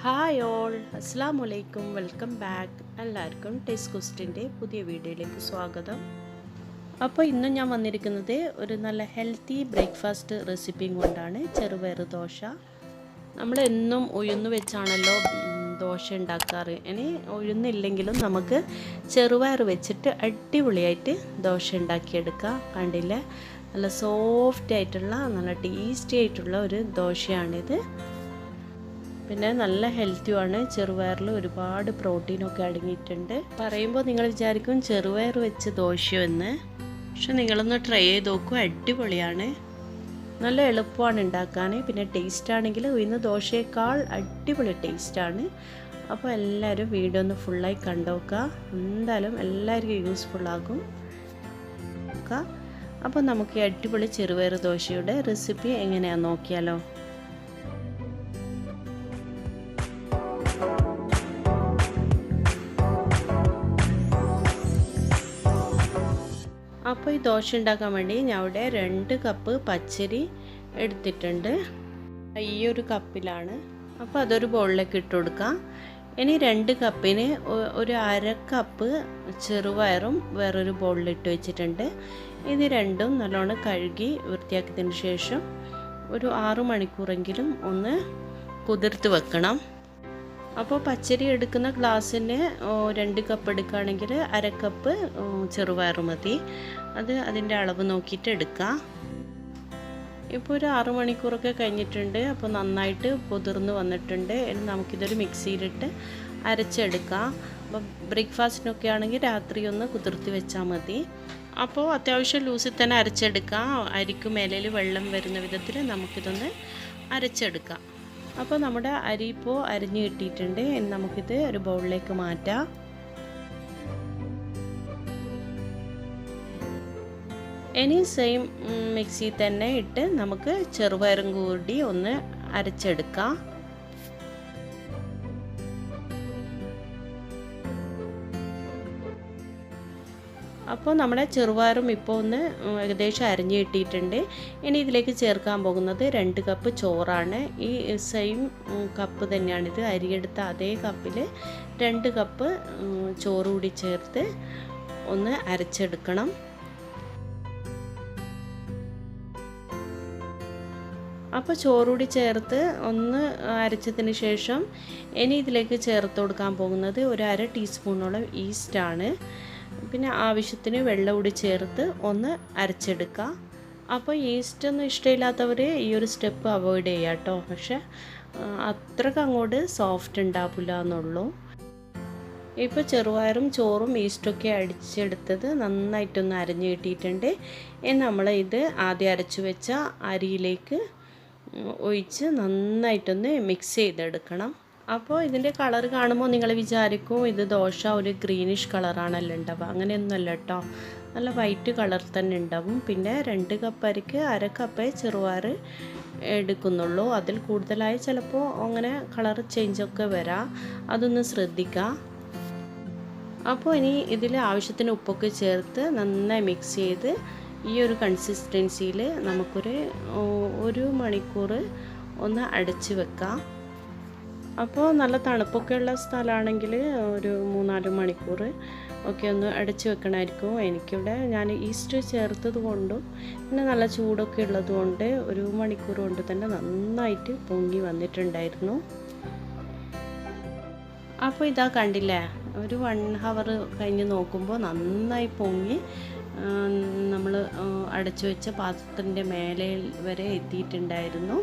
Hi all, അസ്സലാമു അലൈക്കും, welcome back. എല്ലാവർക്കും ടേസ്റ്റ് ക്വസ്റ്റിൻ്റെ പുതിയ വീഡിയോയിലേക്ക് സ്വാഗതം. അപ്പോൾ ഇന്നും ഞാൻ വന്നിരിക്കുന്നത് ഒരു നല്ല ഹെൽത്തി ബ്രേക്ക്ഫാസ്റ്റ് റെസിപ്പിയും കൊണ്ടാണ്. ചെറുപയർ ദോശ. നമ്മൾ എന്നും ഉഴുന്ന് വെച്ചാണല്ലോ ദോശ ഉണ്ടാക്കാറ്. ഇനി ഉഴുന്നില്ലെങ്കിലും നമുക്ക് ചെറുപയർ വെച്ചിട്ട് അടിപൊളിയായിട്ട് ദോശ ഉണ്ടാക്കിയെടുക്കാം. കണ്ടില്ലേ, നല്ല സോഫ്റ്റ് ആയിട്ടുള്ള നല്ല ടേസ്റ്റി ആയിട്ടുള്ള ഒരു ദോശയാണിത്. പിന്നെ നല്ല ഹെൽത്തിയുമാണ്. ചെറുപയറിൽ ഒരുപാട് പ്രോട്ടീനൊക്കെ അടങ്ങിയിട്ടുണ്ട്. പറയുമ്പോൾ നിങ്ങൾ വിചാരിക്കും ചെറുപയർ വെച്ച് ദോശയോ എന്ന്, പക്ഷെ നിങ്ങളൊന്ന് ട്രൈ ചെയ്ത് നോക്കൂ, അടിപൊളിയാണ്. നല്ല എളുപ്പമാണ് ഉണ്ടാക്കാൻ. പിന്നെ ടേസ്റ്റ് ആണെങ്കിൽ ഇന്ന് ദോശയേക്കാൾ അടിപൊളി ടേസ്റ്റാണ്. അപ്പോൾ എല്ലാവരും വീഡിയോ ഒന്ന് ഫുള്ളായി കണ്ടുനോക്കുക. എന്തായാലും എല്ലാവർക്കും യൂസ്ഫുള്ളാകും. അപ്പോൾ നമുക്ക് ഈ അടിപൊളി ചെറുപയർ ദോശയുടെ റെസിപ്പി എങ്ങനെയാണെന്ന് നോക്കിയാലോ. അപ്പോൾ ഈ ദോശ ഉണ്ടാക്കാൻ വേണ്ടി ഞാൻ ഇവിടെ 2 കപ്പ് പച്ചരി എടുത്തിട്ടുണ്ട്. ഈ ഒരു കപ്പിലാണ്. അപ്പോൾ അതൊരു ബൗളിലേക്ക് ഇട്ട് കൊടുക്കാം. ഇനി 2 കപ്പിന് ഒരു 1/2 കപ്പ് ചെറുപയറും വേറൊരു ബൗളിലിട്ട് വെച്ചിട്ടുണ്ട്. ഇത് രണ്ടും നല്ലോണം കഴുകി വൃത്തിയാക്കിയതിന് ശേഷം ഒരു 6 മണിക്കൂറെങ്കിലും ഒന്ന് കുതിർത്ത് വെക്കണം. അപ്പോൾ പച്ചരി എടുക്കുന്ന ഗ്ലാസ്സിന് 2 കപ്പ് എടുക്കുകയാണെങ്കിൽ 1/2 കപ്പ് ചെറുപയർ മതി. അതിൻ്റെ അളവ് നോക്കിയിട്ട് എടുക്കാം. ഇപ്പോൾ ഒരു 6 മണിക്കൂറൊക്കെ കഴിഞ്ഞിട്ടുണ്ട്. അപ്പോൾ നന്നായിട്ട് കുതിർന്ന് വന്നിട്ടുണ്ട്. ഇനി നമുക്കിതൊരു മിക്സിയിലിട്ട് അരച്ചെടുക്കാം. അപ്പോൾ ബ്രേക്ക്ഫാസ്റ്റിനൊക്കെ ആണെങ്കിൽ രാത്രി ഒന്ന് കുതിർത്തി വെച്ചാൽ മതി. അപ്പോൾ അത്യാവശ്യം ലൂസിൽ തന്നെ അരച്ചെടുക്കാം. അരിക്ക് മേലിൽ വെള്ളം വരുന്ന വിധത്തിൽ നമുക്കിതൊന്ന് അരച്ചെടുക്കാം. അപ്പോൾ നമ്മുടെ അരി ഇപ്പോൾ അരിഞ്ഞ് കിട്ടിയിട്ടുണ്ട്. ഇനി നമുക്കിത് ഒരു ബൗളിലേക്ക് മാറ്റാം. ഇനി സെയിം മിക്സിയിൽ തന്നെ ഇട്ട് നമുക്ക് ചെറുപയറും കൂടി ഒന്ന് അരച്ചെടുക്കാം. അപ്പോൾ നമ്മുടെ ചെറുപയറും ഇപ്പോൾ ഒന്ന് ഏകദേശം അരിഞ്ഞ് കിട്ടിയിട്ടുണ്ട്. ഇനി ഇതിലേക്ക് ചേർക്കാൻ പോകുന്നത് 2 കപ്പ് ചോറാണ്. ഈ സെയിം കപ്പ് തന്നെയാണിത്. അരിയെടുത്ത അതേ കപ്പിൽ 2 കപ്പ് ചോറ് കൂടി ചേർത്ത് ഒന്ന് അരച്ചെടുക്കണം. അപ്പോൾ ചോറുകൂടി ചേർത്ത് ഒന്ന് അരച്ചതിന് ശേഷം ഇനി ഇതിലേക്ക് ചേർത്ത് കൊടുക്കാൻ പോകുന്നത് ഒരു 1/2 ടീസ്പൂണോളം ഈസ്റ്റാണ്. പിന്നെ ആവശ്യത്തിന് വെള്ളം കൂടി ചേർത്ത് ഒന്ന് അരച്ചെടുക്കുക. അപ്പോൾ ഈസ്റ്റൊന്നും ഇഷ്ടമില്ലാത്തവർ ഈ ഒരു സ്റ്റെപ്പ് അവോയ്ഡ് ചെയ്യുക കേട്ടോ. പക്ഷെ അത്രയ്ക്ക് അങ്ങോട്ട് സോഫ്റ്റ് ഉണ്ടാവില്ല എന്നുള്ളൂ. ഇപ്പോൾ ചെറുപയറും ചോറും ഈസ്റ്റൊക്കെ അടിച്ചെടുത്തത് നന്നായിട്ടൊന്ന് അരഞ്ഞ് കിട്ടിയിട്ടുണ്ട്. ഇനി നമ്മൾ ഇത് ആദ്യം അരച്ചു വെച്ച അരിയിലേക്ക് ഒഴിച്ച് നന്നായിട്ടൊന്ന് മിക്സ് ചെയ്തെടുക്കണം. അപ്പോൾ ഇതിൻ്റെ കളർ കാണുമ്പോൾ നിങ്ങൾ വിചാരിക്കും ഇത് ദോശ ഒരു ഗ്രീനിഷ് കളറാണല്ലോ ഉണ്ടാവുക. അങ്ങനെയൊന്നുമല്ല കേട്ടോ, നല്ല വൈറ്റ് കളർ തന്നെ ഉണ്ടാവും. പിന്നെ 2 കപ്പ് അരിക്ക് 1/2 കപ്പേ ചെറുപയർ എടുക്കുന്നുള്ളൂ. അതിൽ കൂടുതലായി ചിലപ്പോൾ അങ്ങനെ കളർ ചേഞ്ചൊക്കെ വരാം, അതൊന്ന് ശ്രദ്ധിക്കുക. അപ്പോൾ ഇനി ഇതിൽ ആവശ്യത്തിന് ഉപ്പൊക്കെ ചേർത്ത് നന്നായി മിക്സ് ചെയ്ത് ഈ ഒരു കൺസിസ്റ്റൻസിയിൽ നമുക്കൊരു 1 മണിക്കൂർ ഒന്ന് അടച്ച് വെക്കാം. അപ്പോൾ നല്ല തണുപ്പൊക്കെയുള്ള സ്ഥലമാണെങ്കിൽ ഒരു 3-4 മണിക്കൂർ ഒക്കെ ഒന്ന് അടച്ച് വെക്കണമായിരിക്കും. എനിക്കിവിടെ ഞാൻ ഈസ്റ്റ് ചേർത്തത് കൊണ്ടും പിന്നെ നല്ല ചൂടൊക്കെ ഉള്ളത് കൊണ്ട് 1 മണിക്കൂർ കൊണ്ട് തന്നെ നന്നായിട്ട് പൊങ്ങി വന്നിട്ടുണ്ടായിരുന്നു. അപ്പോൾ ഇതാ കണ്ടില്ലേ, ഒരു 1 ഹവർ കഴിഞ്ഞ് നോക്കുമ്പോൾ നന്നായി പൊങ്ങി നമ്മൾ അടച്ചു വെച്ച പാത്രത്തിൻ്റെ മേലെ വരെ എത്തിയിട്ടുണ്ടായിരുന്നു.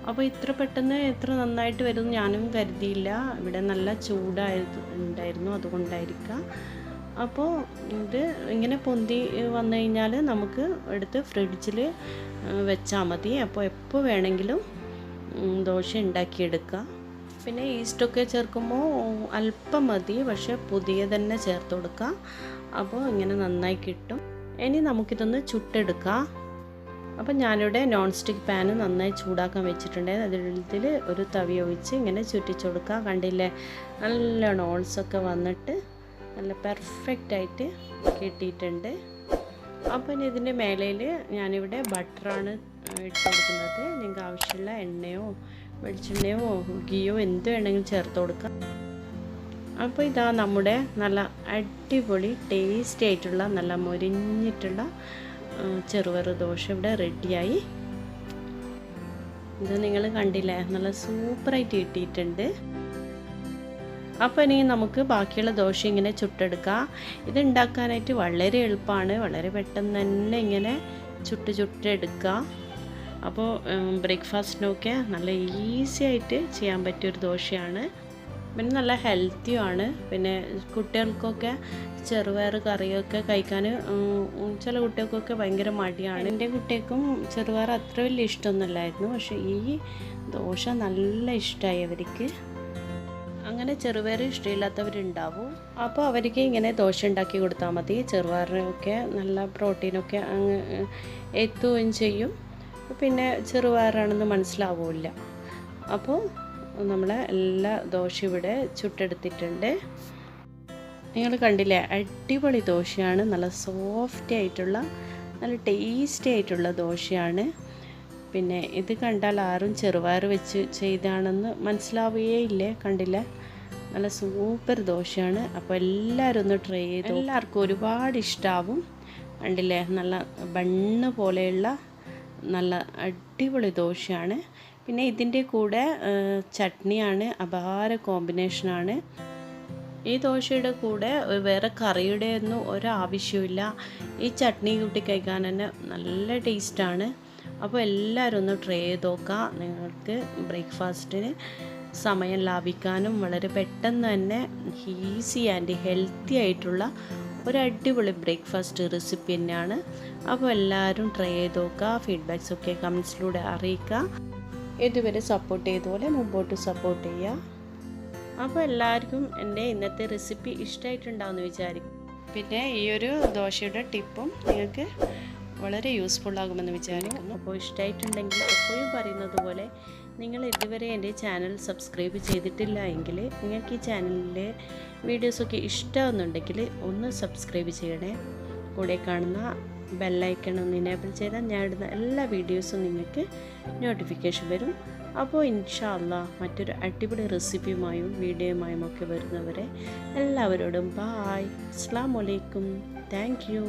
അപ്പോൾ ഇത്ര പെട്ടെന്ന് എത്ര നന്നായിട്ട് വരും ഞാനും കരുതിയില്ല. ഇവിടെ നല്ല ചൂടായിരുന്നു, അതുകൊണ്ടായിരിക്കാം. അപ്പോൾ ഇത് ഇങ്ങനെ പൊന്തി വന്നു കഴിഞ്ഞാൽ നമുക്ക് എടുത്ത് ഫ്രിഡ്ജിൽ വെച്ചാൽ മതി. അപ്പോൾ എപ്പോൾ വേണമെങ്കിലും ദോശ ഉണ്ടാക്കിയെടുക്കുക. പിന്നെ ഈസ്റ്റൊക്കെ ചേർക്കുമ്പോൾ അല്പം മതി, പക്ഷേ പുതിയ തന്നെ ചേർത്ത് കൊടുക്കുക. അപ്പോൾ ഇങ്ങനെ നന്നായി കിട്ടും. ഇനി നമുക്കിതൊന്ന് ചുട്ടെടുക്കാം. അപ്പം ഞാനിവിടെ നോൺ സ്റ്റിക്ക് പാന് നന്നായി ചൂടാക്കാൻ വെച്ചിട്ടുണ്ടായിരുന്നു. അതിൽ ഒരു തവി ഒഴിച്ച് ഇങ്ങനെ ചുറ്റിച്ചു കൊടുക്കുക. കണ്ടില്ലേ, നല്ല നോൾസൊക്കെ വന്നിട്ട് നല്ല പെർഫെക്റ്റായിട്ട് കിട്ടിയിട്ടുണ്ട്. അപ്പോൾ ഇനി ഇതിൻ്റെ മേലയിൽ ഞാനിവിടെ ബട്ടറാണ് ഇട്ട് കൊടുക്കുന്നത്. നിങ്ങൾക്ക് ആവശ്യമുള്ള എണ്ണയോ വെളിച്ചെണ്ണയോ ഗീയോ എന്ത് വേണമെങ്കിലും ചേർത്ത് കൊടുക്കാം. അപ്പോൾ ഇതാ നമ്മുടെ നല്ല അടിപൊളി ടേസ്റ്റി ആയിട്ടുള്ള നല്ല മൊരിഞ്ഞിട്ടുള്ള ചെറുപയർ ദോശ ഇവിടെ റെഡിയായി. ഇത് നിങ്ങൾ കണ്ടില്ലേ, നല്ല സൂപ്പറായിട്ട് കിട്ടിയിട്ടുണ്ട്. അപ്പോൾ ഇനി നമുക്ക് ബാക്കിയുള്ള ദോശ ഇങ്ങനെ ചുട്ടെടുക്കാം. ഇത് ഉണ്ടാക്കാനായിട്ട് വളരെ എളുപ്പമാണ്, വളരെ പെട്ടെന്ന് തന്നെ ഇങ്ങനെ ചുട്ടെടുക്കുക. അപ്പോൾ ബ്രേക്ക്ഫാസ്റ്റിനൊക്കെ നല്ല ഈസി ആയിട്ട് ചെയ്യാൻ പറ്റിയൊരു ദോശയാണ്. പിന്നെ നല്ല ഹെൽത്തിയുമാണ്. പിന്നെ കുട്ടികൾക്കൊക്കെ ചെറുപയർ കറിയൊക്കെ കഴിക്കാൻ ചില കുട്ടികൾക്കൊക്കെ ഭയങ്കര മടിയാണ്. എൻ്റെ കുട്ടികൾക്കും ചെറുപയർ അത്ര വലിയ ഇഷ്ടമൊന്നുമില്ലായിരുന്നു, പക്ഷേ ഈ ദോശ നല്ല ഇഷ്ടമായി അവർക്ക്. അങ്ങനെ ചെറുപയർ ഇഷ്ടമില്ലാത്തവരുണ്ടാവും. അപ്പോൾ അവർക്ക് ഇങ്ങനെ ദോശ ഉണ്ടാക്കി കൊടുത്താൽ മതി. ചെറുപയറിനൊക്കെ നല്ല പ്രോട്ടീനൊക്കെ അങ്ങ് എത്തുകയും ചെയ്യും. പിന്നെ ചെറുപയറാണെന്ന് മനസ്സിലാവില്ല. അപ്പോൾ നമ്മൾ എല്ലാ ദോശ ഇവിടെ ചുട്ടെടുത്തിട്ടുണ്ട്. നിങ്ങൾ കണ്ടില്ലേ, അടിപൊളി ദോശയാണ്. നല്ല സോഫ്റ്റ് ആയിട്ടുള്ള നല്ല ടേസ്റ്റി ആയിട്ടുള്ള ദോശയാണ്. പിന്നെ ഇത് കണ്ടാൽ ആരും ചെറുപയർ വെച്ച് ചെയ്താണെന്ന് മനസ്സിലാവുകയില്ലേ. കണ്ടില്ലേ, നല്ല സൂപ്പർ ദോശയാണ്. അപ്പോൾ എല്ലാവരും ഒന്ന് ട്രൈ ചെയ്തു. എല്ലാവർക്കും ഒരുപാട് ഇഷ്ടമാവും. കണ്ടില്ലേ, നല്ല ബണ്ണ് പോലെയുള്ള നല്ല അടിപൊളി ദോശയാണ്. പിന്നെ ഇതിൻ്റെ കൂടെ ചട്നിയാണ്, അപാര കോമ്പിനേഷനാണ്. ഈ ദോശയുടെ കൂടെ വേറെ കറിയുടെ ഒന്നും ഒരാവശ്യമില്ല. ഈ ചട്നി കൂട്ടി കഴിക്കാൻ തന്നെ നല്ല ടേസ്റ്റാണ്. അപ്പോൾ എല്ലാവരും ഒന്ന് ട്രൈ ചെയ്ത് നോക്കുക. നിങ്ങൾക്ക് ബ്രേക്ക്ഫാസ്റ്റിന് സമയം ലാഭിക്കാനും വളരെ പെട്ടെന്ന് തന്നെ ഈസി ആൻഡ് ഹെൽത്തി ആയിട്ടുള്ള ഒരു അടിപൊളി ബ്രേക്ക്ഫാസ്റ്റ് റെസിപ്പി തന്നെയാണ്. അപ്പോൾ എല്ലാവരും ട്രൈ ചെയ്ത് നോക്കുക. ഫീഡ്ബാക്സൊക്കെ കമൻസിലൂടെ അറിയിക്കുക. ഇതുവരെ സപ്പോർട്ട് ചെയ്തപോലെ മുമ്പോട്ട് സപ്പോർട്ട് ചെയ്യുക. അപ്പോൾ എല്ലാവർക്കും എൻ്റെ ഇന്നത്തെ റെസിപ്പി ഇഷ്ടമായിട്ടുണ്ടാവുമെന്ന് വിചാരിക്കും. പിന്നെ ഈ ഒരു ദോശയുടെ ടിപ്പും നിങ്ങൾക്ക് വളരെ യൂസ്ഫുൾ ആകുമെന്ന് വിചാരിക്കുന്നു. അപ്പോൾ ഇഷ്ടമായിട്ടുണ്ടെങ്കിൽ എപ്പോഴും പറയുന്നത് പോലെ നിങ്ങൾ ഇതുവരെ എൻ്റെ ചാനൽ സബ്സ്ക്രൈബ് ചെയ്തിട്ടില്ല എങ്കിൽ നിങ്ങൾക്ക് ഈ ചാനലിലെ വീഡിയോസൊക്കെ ഇഷ്ടമാകുന്നുണ്ടെങ്കിൽ ഒന്ന് സബ്സ്ക്രൈബ് ചെയ്യണേ. കൂടെ കാണുന്ന ബെല്ലൈക്കൺ ഒന്ന് എനേബിൾ ചെയ്താൽ ഞാൻ ഇടുന്ന എല്ലാ വീഡിയോസും നിങ്ങൾക്ക് നോട്ടിഫിക്കേഷൻ വരും. അപ്പോൾ ഇൻഷാ അല്ലാഹ് മറ്റൊരു അടിപൊളി റെസിപ്പിയുമായും വീഡിയോയുമായും ഒക്കെ വരുന്നവരെ എല്ലാവരോടും ബായ്, അസ്സലാമു അലൈക്കും, താങ്ക് യു.